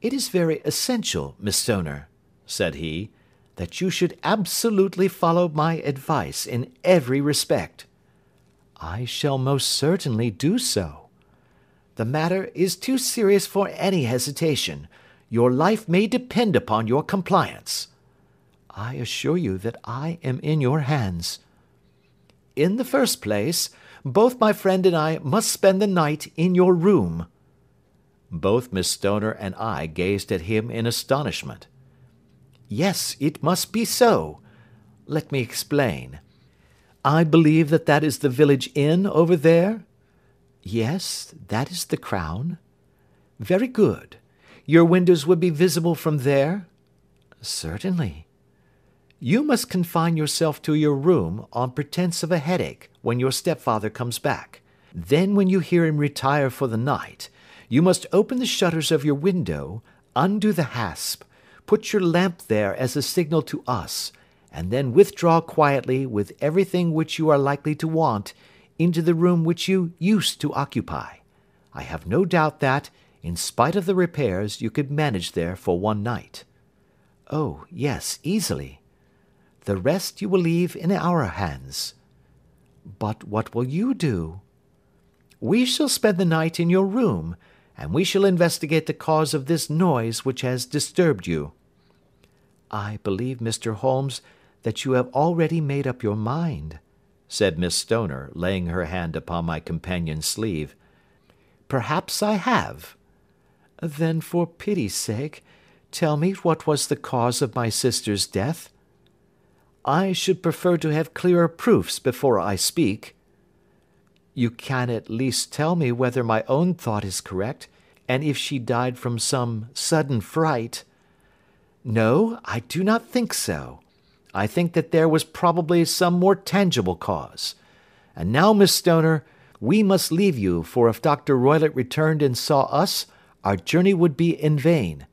"It is very essential, Miss Stoner," said he, "that you should absolutely follow my advice in every respect." "I shall most certainly do so." "The matter is too serious for any hesitation. Your life may depend upon your compliance." "I assure you that I am in your hands." "In the first place, both my friend and I must spend the night in your room." Both Miss Stoner and I gazed at him in astonishment. "Yes, it must be so. Let me explain. I believe that is the village inn over there? Yes, that is the Crown. Very good. Your windows would be visible from there? Certainly. You must confine yourself to your room on pretence of a headache when your stepfather comes back. Then when you hear him retire for the night, you must open the shutters of your window, undo the hasp, put your lamp there as a signal to us, and then withdraw quietly with everything which you are likely to want into the room which you used to occupy. I have no doubt that, in spite of the repairs, you could manage there for one night. Oh, yes, easily. The rest you will leave in our hands. But what will you do? We shall spend the night in your room, and we shall investigate the cause of this noise which has disturbed you. I believe, Mr. Holmes, that you have already made up your mind, said Miss Stoner, laying her hand upon my companion's sleeve. Perhaps I have. Then, for pity's sake, tell me what was the cause of my sister's death. I should prefer to have clearer proofs before I speak. You can at least tell me whether my own thought is correct, and if she died from some sudden fright. No, I do not think so. I think that there was probably some more tangible cause. And now, Miss Stoner, we must leave you, for if Dr. Roylott returned and saw us, our journey would be in vain.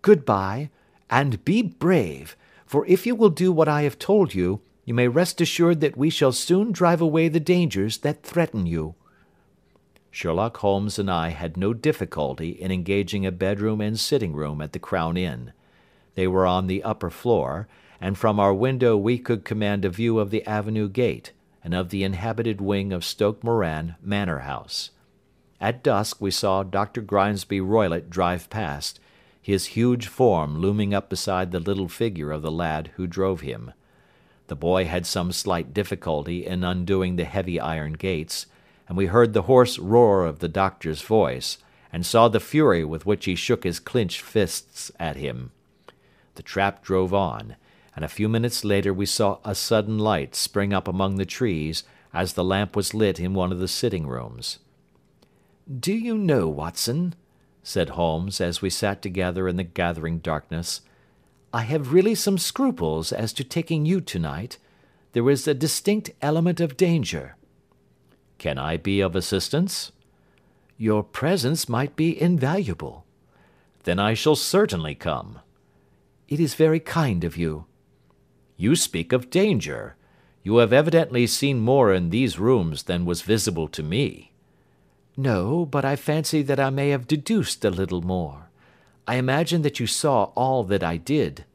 Good-bye, and be brave, for if you will do what I have told you, you may rest assured that we shall soon drive away the dangers that threaten you. Sherlock Holmes and I had no difficulty in engaging a bedroom and sitting-room at the Crown Inn. They were on the upper floor, and from our window we could command a view of the avenue gate and of the inhabited wing of Stoke Moran Manor House. At dusk we saw Dr. Grimesby Roylott drive past, his huge form looming up beside the little figure of the lad who drove him. The boy had some slight difficulty in undoing the heavy iron gates, and we heard the hoarse roar of the doctor's voice, and saw the fury with which he shook his clenched fists at him. The trap drove on, and a few minutes later we saw a sudden light spring up among the trees as the lamp was lit in one of the sitting-rooms. "Do you know, Watson," said Holmes, as we sat together in the gathering darkness, "I have really some scruples as to taking you tonight. There is a distinct element of danger." "Can I be of assistance?" "Your presence might be invaluable." "Then I shall certainly come." "It is very kind of you." "You speak of danger. You have evidently seen more in these rooms than was visible to me." "No, but I fancy that I may have deduced a little more. I imagine that you saw all that I did."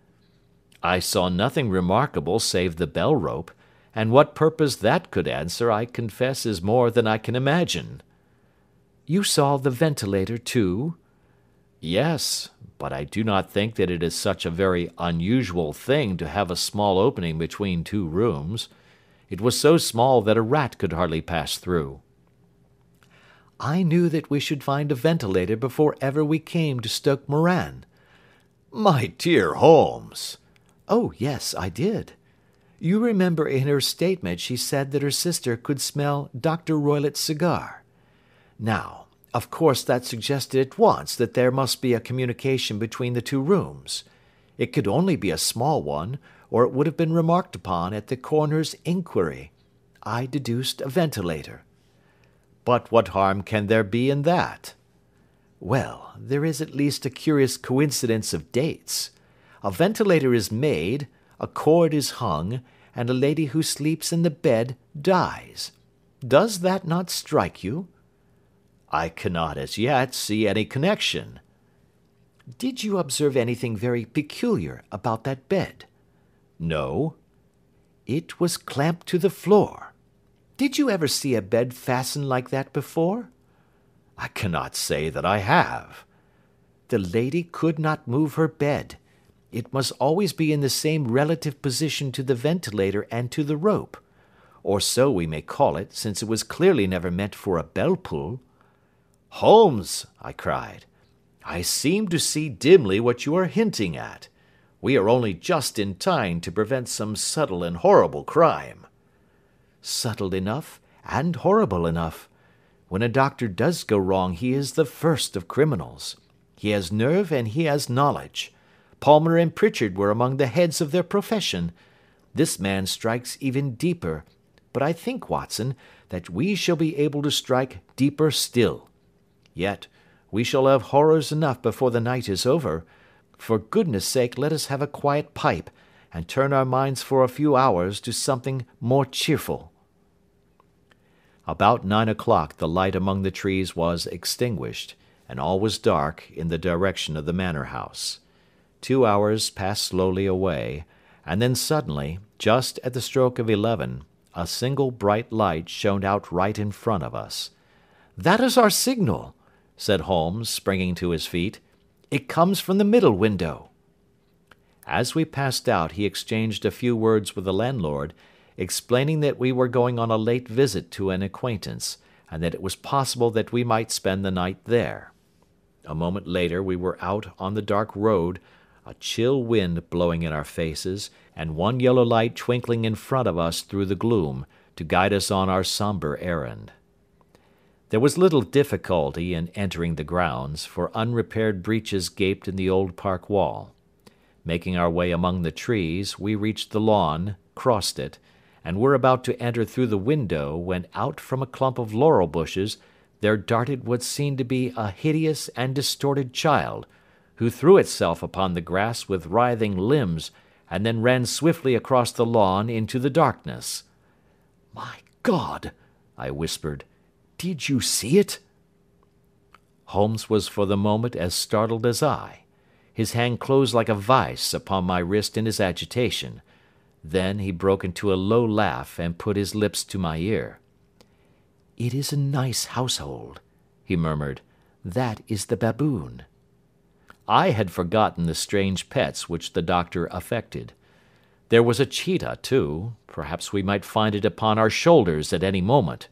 "I saw nothing remarkable save the bell-rope, and what purpose that could answer I confess is more than I can imagine." "You saw the ventilator too?" "Yes, but I do not think that it is such a very unusual thing to have a small opening between two rooms. It was so small that a rat could hardly pass through." "I knew that we should find a ventilator before ever we came to Stoke Moran." "My dear Holmes!" "Oh, yes, I did. You remember in her statement she said that her sister could smell Dr. Roylott's cigar. Now, of course that suggested at once that there must be a communication between the two rooms. It could only be a small one, or it would have been remarked upon at the coroner's inquiry. I deduced a ventilator." "But what harm can there be in that?" "Well, there is at least a curious coincidence of dates. A ventilator is made, a cord is hung, and a lady who sleeps in the bed dies. Does that not strike you?" "I cannot as yet see any connection." "Did you observe anything very peculiar about that bed?" "No." "It was clamped to the floor. Did you ever see a bed fastened like that before?" "I cannot say that I have." "The lady could not move her bed. It must always be in the same relative position to the ventilator and to the rope. Or so we may call it, since it was clearly never meant for a bell-pull." "Holmes," I cried, "I seem to see dimly what you are hinting at. We are only just in time to prevent some subtle and horrible crime." subtle enough and horrible enough. When a doctor does go wrong, he is the first of criminals. He has nerve and he has knowledge. Palmer and Pritchard were among the heads of their profession. This man strikes even deeper, but I think, Watson, that we shall be able to strike deeper still. Yet we shall have horrors enough before the night is over. For goodness' sake, let us have a quiet pipe, and turn our minds for a few hours to something more cheerful." About 9 o'clock the light among the trees was extinguished, and all was dark in the direction of the manor house. 2 hours passed slowly away, and then suddenly, just at the stroke of 11, a single bright light shone out right in front of us. "That is our signal," said Holmes, springing to his feet. "It comes from the middle window." As we passed out he exchanged a few words with the landlord, explaining that we were going on a late visit to an acquaintance, and that it was possible that we might spend the night there. A moment later we were out on the dark road, a chill wind blowing in our faces, and one yellow light twinkling in front of us through the gloom, to guide us on our sombre errand. There was little difficulty in entering the grounds, for unrepaired breaches gaped in the old park wall. Making our way among the trees, we reached the lawn, crossed it, and were about to enter through the window when out from a clump of laurel bushes there darted what seemed to be a hideous and distorted child, who threw itself upon the grass with writhing limbs and then ran swiftly across the lawn into the darkness. "My God!" I whispered. "Did you see it?" Holmes was for the moment as startled as I. His hand closed like a vice upon my wrist in his agitation. Then he broke into a low laugh and put his lips to my ear. "It is a nice household," he murmured. "That is the baboon." I had forgotten the strange pets which the doctor affected. There was a cheetah, too. Perhaps we might find it upon our shoulders at any moment.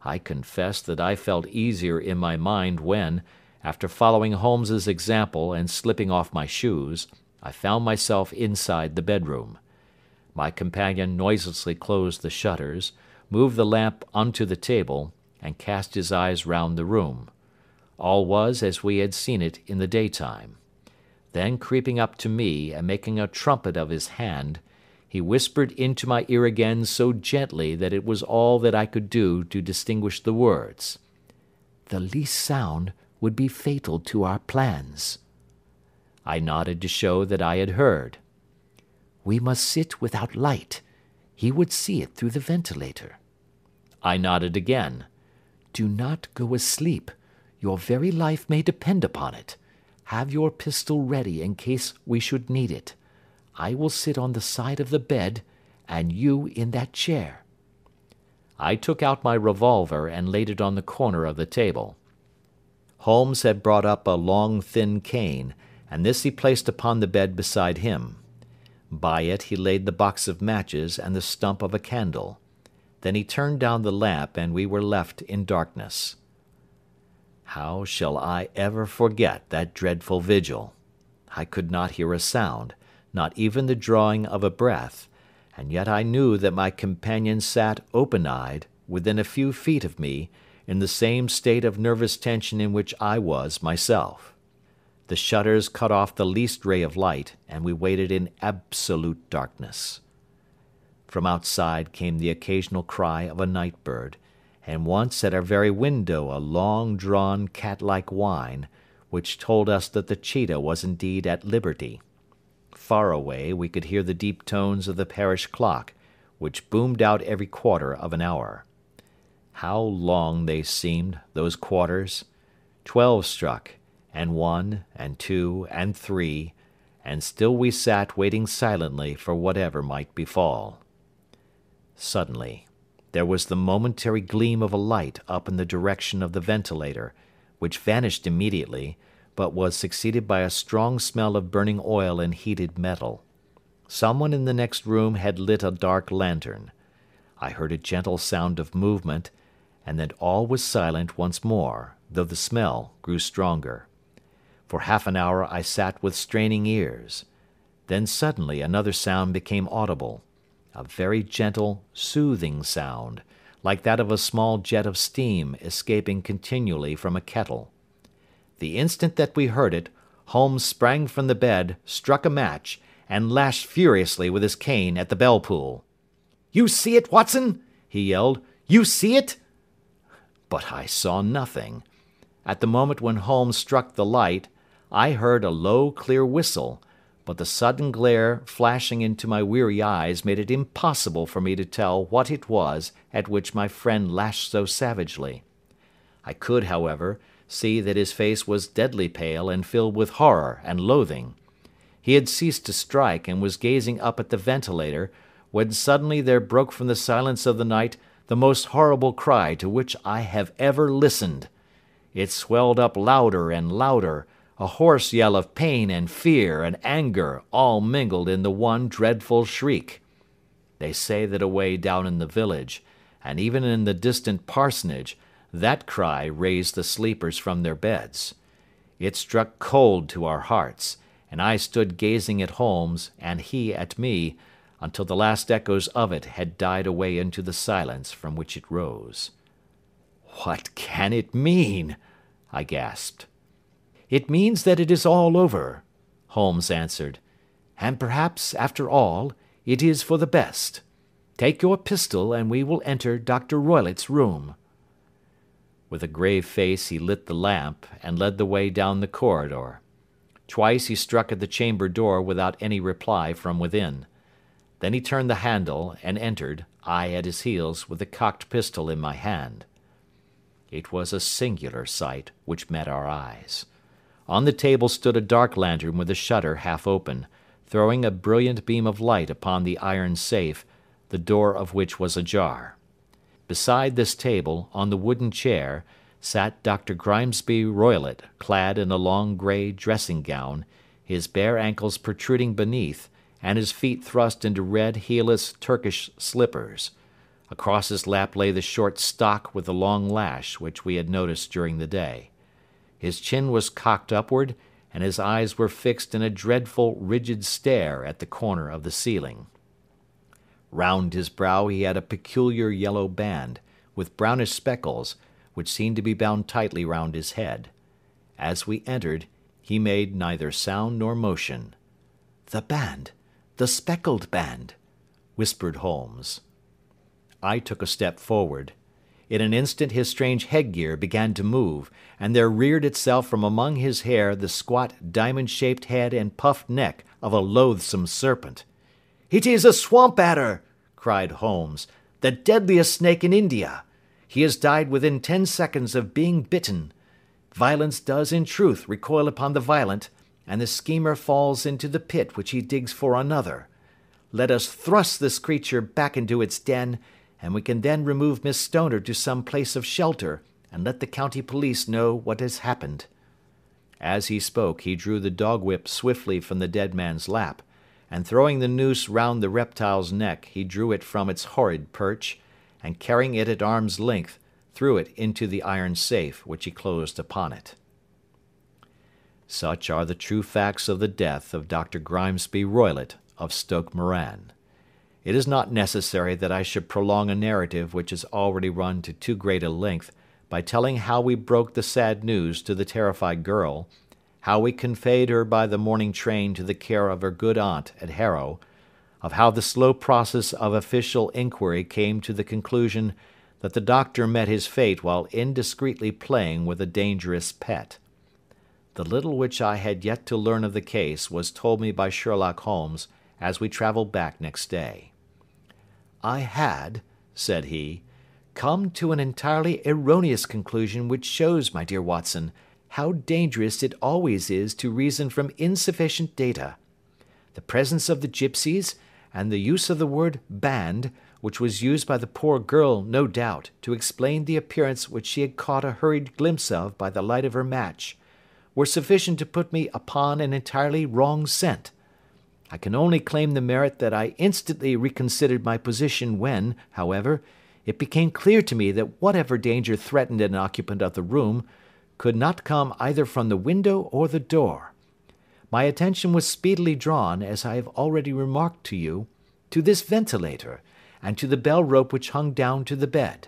I confess that I felt easier in my mind when, after following Holmes's example and slipping off my shoes, I found myself inside the bedroom. My companion noiselessly closed the shutters, moved the lamp onto the table, and cast his eyes round the room. All was as we had seen it in the daytime. Then creeping up to me and making a trumpet of his hand, he whispered into my ear again so gently that it was all that I could do to distinguish the words. "The least sound would be fatal to our plans." I nodded to show that I had heard. "We must sit without light. He would see it through the ventilator." I nodded again. "Do not go asleep. Your very life may depend upon it. Have your pistol ready in case we should need it. I will sit on the side of the bed, and you in that chair." I took out my revolver and laid it on the corner of the table. Holmes had brought up a long, thin cane, and this he placed upon the bed beside him. By it he laid the box of matches and the stump of a candle. Then he turned down the lamp, and we were left in darkness. How shall I ever forget that dreadful vigil? I could not hear a sound, not even the drawing of a breath, and yet I knew that my companion sat open-eyed, within a few feet of me, in the same state of nervous tension in which I was myself. The shutters cut off the least ray of light, and we waited in absolute darkness. From outside came the occasional cry of a night bird, and once at our very window a long-drawn cat-like whine, which told us that the cheetah was indeed at liberty. Far away we could hear the deep tones of the parish clock, which boomed out every quarter of an hour. How long they seemed, those quarters! 12 struck, and 1, and 2, and 3, and still we sat waiting silently for whatever might befall. Suddenly there was the momentary gleam of a light up in the direction of the ventilator, which vanished immediately, but was succeeded by a strong smell of burning oil and heated metal. Someone in the next room had lit a dark lantern. I heard a gentle sound of movement, and then all was silent once more, though the smell grew stronger. For half an hour I sat with straining ears. Then suddenly another sound became audible. a very gentle, soothing sound, like that of a small jet of steam escaping continually from a kettle. The instant that we heard it, Holmes sprang from the bed, struck a match, and lashed furiously with his cane at the bell-pull. "You see it, Watson?" he yelled. "You see it?" But I saw nothing. At the moment when Holmes struck the light, I heard a low, clear whistle, but the sudden glare flashing into my weary eyes made it impossible for me to tell what it was at which my friend lashed so savagely. I could, however, see that his face was deadly pale and filled with horror and loathing. He had ceased to strike and was gazing up at the ventilator, when suddenly there broke from the silence of the night the most horrible cry to which I have ever listened. It swelled up louder and louder, a hoarse yell of pain and fear and anger all mingled in the one dreadful shriek. They say that away down in the village, and even in the distant parsonage, that cry raised the sleepers from their beds. It struck cold to our hearts, and I stood gazing at Holmes, and he at me, until the last echoes of it had died away into the silence from which it rose. "What can it mean?" I gasped. "It means that it is all over," Holmes answered. "And perhaps, after all, it is for the best. Take your pistol and we will enter Dr. Roylott's room." With a grave face he lit the lamp and led the way down the corridor. Twice he struck at the chamber door without any reply from within. Then he turned the handle and entered, I at his heels with the cocked pistol in my hand. It was a singular sight which met our eyes. On the table stood a dark lantern with the shutter half open, throwing a brilliant beam of light upon the iron safe, the door of which was ajar. Beside this table, on the wooden chair, sat Dr. Grimesby Roylott, clad in a long grey dressing-gown, his bare ankles protruding beneath, and his feet thrust into red heelless Turkish slippers. Across his lap lay the short stock with the long lash which we had noticed during the day. His chin was cocked upward, and his eyes were fixed in a dreadful, rigid stare at the corner of the ceiling. Round his brow he had a peculiar yellow band, with brownish speckles, which seemed to be bound tightly round his head. As we entered, he made neither sound nor motion. "The band! The Speckled Band!" whispered Holmes. I took a step forward. In an instant his strange headgear began to move, and there reared itself from among his hair the squat, diamond-shaped head and puffed neck of a loathsome serpent. "It is a swamp adder!" cried Holmes, "the deadliest snake in India. He has died within 10 seconds of being bitten. Violence does in truth recoil upon the violent, and the schemer falls into the pit which he digs for another. Let us thrust this creature back into its den, and we can then remove Miss Stoner to some place of shelter, and let the county police know what has happened." As he spoke, he drew the dog-whip swiftly from the dead man's lap, and throwing the noose round the reptile's neck, he drew it from its horrid perch, and carrying it at arm's length, threw it into the iron safe, which he closed upon it. Such are the true facts of the death of Dr. Grimesby Roylott of Stoke Moran. It is not necessary that I should prolong a narrative which has already run to too great a length by telling how we broke the sad news to the terrified girl, how we conveyed her by the morning train to the care of her good aunt at Harrow, of how the slow process of official inquiry came to the conclusion that the doctor met his fate while indiscreetly playing with a dangerous pet. The little which I had yet to learn of the case was told me by Sherlock Holmes as we travelled back next day. "I had," said he, "come to an entirely erroneous conclusion which shows, my dear Watson, how dangerous it always is to reason from insufficient data. The presence of the gipsies, and the use of the word band, which was used by the poor girl, no doubt, to explain the appearance which she had caught a hurried glimpse of by the light of her match, were sufficient to put me upon an entirely wrong scent. I can only claim the merit that I instantly reconsidered my position when, however, it became clear to me that whatever danger threatened an occupant of the room could not come either from the window or the door. My attention was speedily drawn, as I have already remarked to you, to this ventilator, and to the bell rope which hung down to the bed.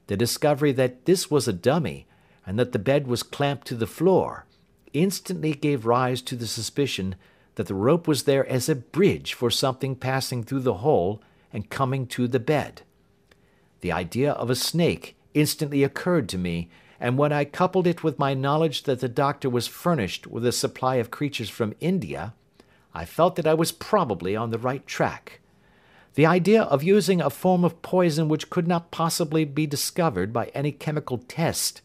The discovery that this was a dummy, and that the bed was clamped to the floor, instantly gave rise to the suspicion that the rope was there as a bridge for something passing through the hole and coming to the bed. The idea of a snake instantly occurred to me, and when I coupled it with my knowledge that the doctor was furnished with a supply of creatures from India, I felt that I was probably on the right track. The idea of using a form of poison which could not possibly be discovered by any chemical test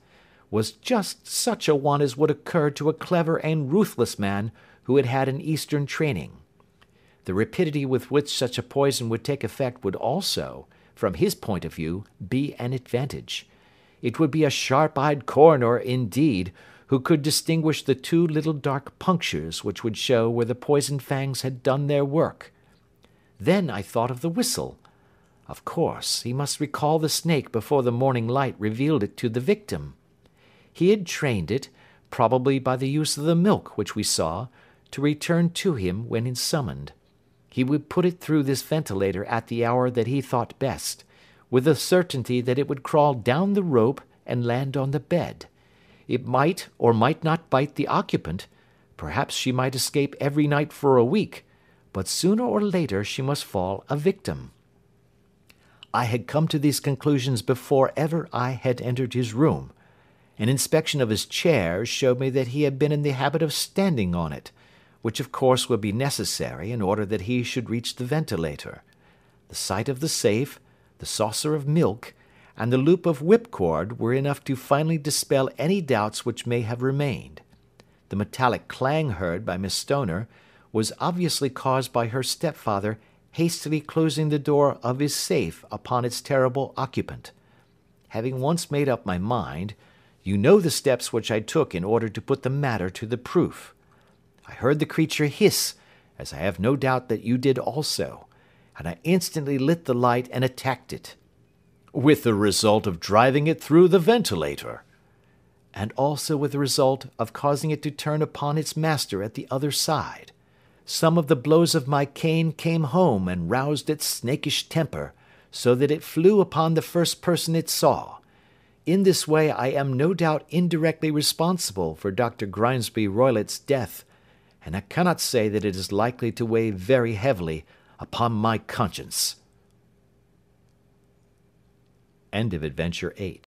was just such a one as would occur to a clever and ruthless man who had had an Eastern training. The rapidity with which such a poison would take effect would also, from his point of view, be an advantage. It would be a sharp-eyed coroner, indeed, who could distinguish the two little dark punctures which would show where the poisoned fangs had done their work. Then I thought of the whistle. Of course, he must recall the snake before the morning light revealed it to the victim. He had trained it, probably by the use of the milk which we saw, to return to him when summoned. He would put it through this ventilator at the hour that he thought best, with the certainty that it would crawl down the rope and land on the bed. It might or might not bite the occupant. Perhaps she might escape every night for a week, but sooner or later she must fall a victim. I had come to these conclusions before ever I had entered his room. An inspection of his chair showed me that he had been in the habit of standing on it, which of course would be necessary in order that he should reach the ventilator. The sight of the safe, the saucer of milk, and the loop of whipcord were enough to finally dispel any doubts which may have remained. The metallic clang heard by Miss Stoner was obviously caused by her stepfather hastily closing the door of his safe upon its terrible occupant. Having once made up my mind, you know the steps which I took in order to put the matter to the proof. I heard the creature hiss, as I have no doubt that you did also, and I instantly lit the light and attacked it. With the result of driving it through the ventilator. And also with the result of causing it to turn upon its master at the other side. Some of the blows of my cane came home and roused its snakish temper, so that it flew upon the first person it saw. In this way I am no doubt indirectly responsible for Dr. Grimesby Roylott's death, and I cannot say that it is likely to weigh very heavily upon my conscience. End of Adventure 8.